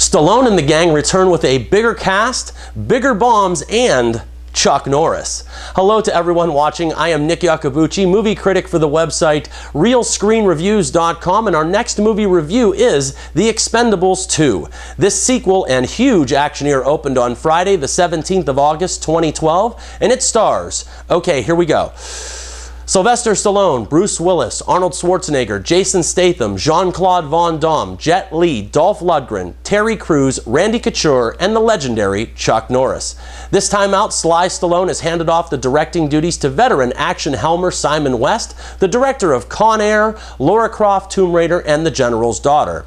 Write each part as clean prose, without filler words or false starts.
Stallone and the gang return with a bigger cast, bigger bombs, and Chuck Norris. Hello to everyone watching. I am Nick Iacobucci, movie critic for the website RealScreenReviews.com, and our next movie review is The Expendables 2. This sequel and huge actioneer opened on Friday, the 17th of August, 2012, and it stars, okay, here we go, Sylvester Stallone, Bruce Willis, Arnold Schwarzenegger, Jason Statham, Jean-Claude Van Damme, Jet Li, Dolph Lundgren, Terry Crews, Randy Couture, and the legendary Chuck Norris. This time out, Sly Stallone has handed off the directing duties to veteran action helmer Simon West, the director of Con Air, Lara Croft, Tomb Raider, and The General's Daughter.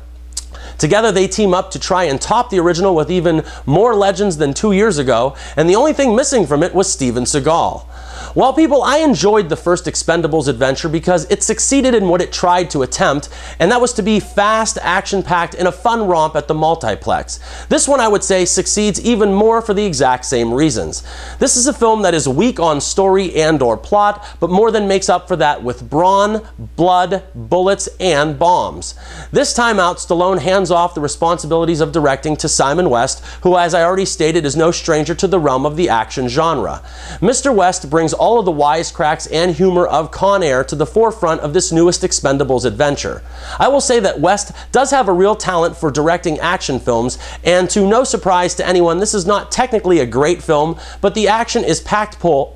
Together they team up to try and top the original with even more legends than 2 years ago, and the only thing missing from it was Steven Seagal. Well, people, I enjoyed the first Expendables adventure because it succeeded in what it tried to attempt, and that was to be fast, action-packed, and a fun romp at the multiplex. This one, I would say, succeeds even more for the exact same reasons. This is a film that is weak on story and/or plot, but more than makes up for that with brawn, blood, bullets, and bombs. This time out, Stallone hands off the responsibilities of directing to Simon West, who, as I already stated, is no stranger to the realm of the action genre. Mr. West brings all of the wisecracks and humor of Con Air to the forefront of this newest Expendables adventure. I will say that West does have a real talent for directing action films, and to no surprise to anyone, this is not technically a great film, but the action is packed full,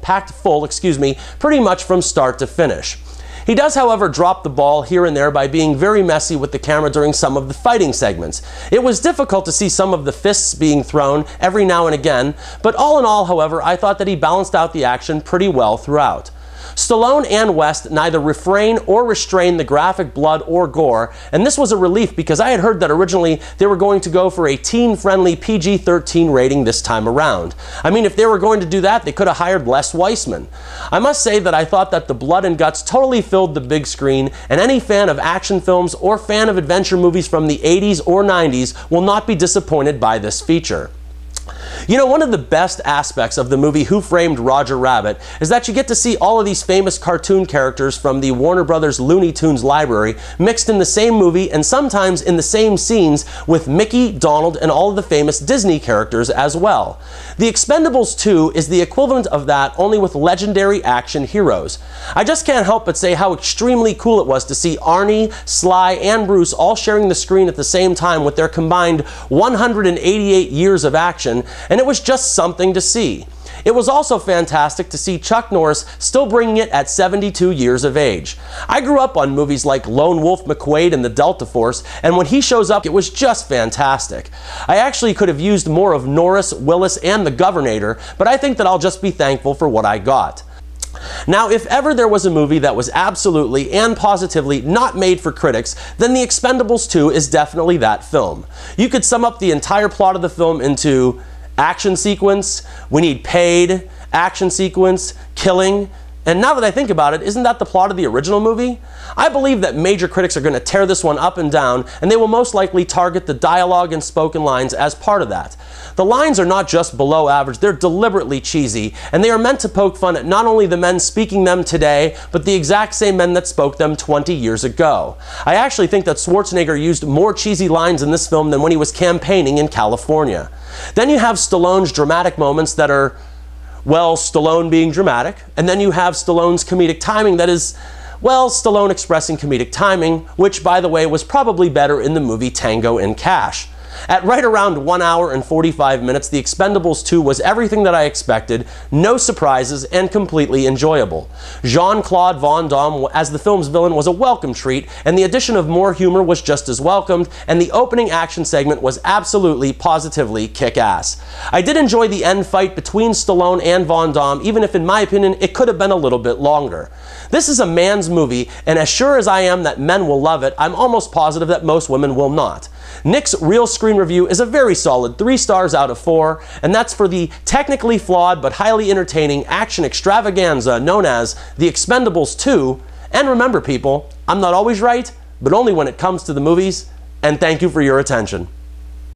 pretty much from start to finish. He does, however, drop the ball here and there by being very messy with the camera during some of the fighting segments. It was difficult to see some of the fists being thrown every now and again, but all in all, however, I thought that he balanced out the action pretty well throughout. Stallone and West neither refrain or restrain the graphic blood or gore, and this was a relief because I had heard that originally they were going to go for a teen-friendly PG-13 rating this time around. I mean, if they were going to do that, they could have hired Les Weissman. I must say that I thought that the blood and guts totally filled the big screen, and any fan of action films or fan of adventure movies from the 80s or 90s will not be disappointed by this feature. You know, one of the best aspects of the movie Who Framed Roger Rabbit is that you get to see all of these famous cartoon characters from the Warner Brothers Looney Tunes library mixed in the same movie and sometimes in the same scenes with Mickey, Donald, and all of the famous Disney characters as well. The Expendables 2 is the equivalent of that, only with legendary action heroes. I just can't help but say how extremely cool it was to see Arnie, Sly, and Bruce all sharing the screen at the same time with their combined 188 years of action, and it was just something to see. It was also fantastic to see Chuck Norris still bringing it at 72 years of age. I grew up on movies like Lone Wolf McQuade and the Delta Force, and when he shows up, it was just fantastic. I actually could have used more of Norris, Willis, and the Governator, but I think that I'll just be thankful for what I got. Now, if ever there was a movie that was absolutely and positively not made for critics, then The Expendables 2 is definitely that film. You could sum up the entire plot of the film into action sequence, we need paid, action sequence, killing, and now that I think about it, isn't that the plot of the original movie? I believe that major critics are going to tear this one up and down, and they will most likely target the dialogue and spoken lines as part of that. The lines are not just below average, they're deliberately cheesy, and they are meant to poke fun at not only the men speaking them today, but the exact same men that spoke them 20 years ago. I actually think that Schwarzenegger used more cheesy lines in this film than when he was campaigning in California. Then you have Stallone's dramatic moments that are, well, Stallone being dramatic, and then you have Stallone's comedic timing that is, well, Stallone expressing comedic timing, which, by the way, was probably better in the movie Tango and Cash. At right around 1 hour and 45 minutes, The Expendables 2 was everything that I expected, no surprises, and completely enjoyable. Jean-Claude Van Damme as the film's villain was a welcome treat, and the addition of more humor was just as welcomed, and the opening action segment was absolutely, positively kick-ass. I did enjoy the end fight between Stallone and Van Damme, even if in my opinion it could have been a little bit longer. This is a man's movie, and as sure as I am that men will love it, I'm almost positive that most women will not. Nick's Real Screen Review is a very solid 3 stars out of 4, and that's for the technically flawed but highly entertaining action extravaganza known as The Expendables 2. And remember, people, I'm not always right, but only when it comes to the movies, and thank you for your attention.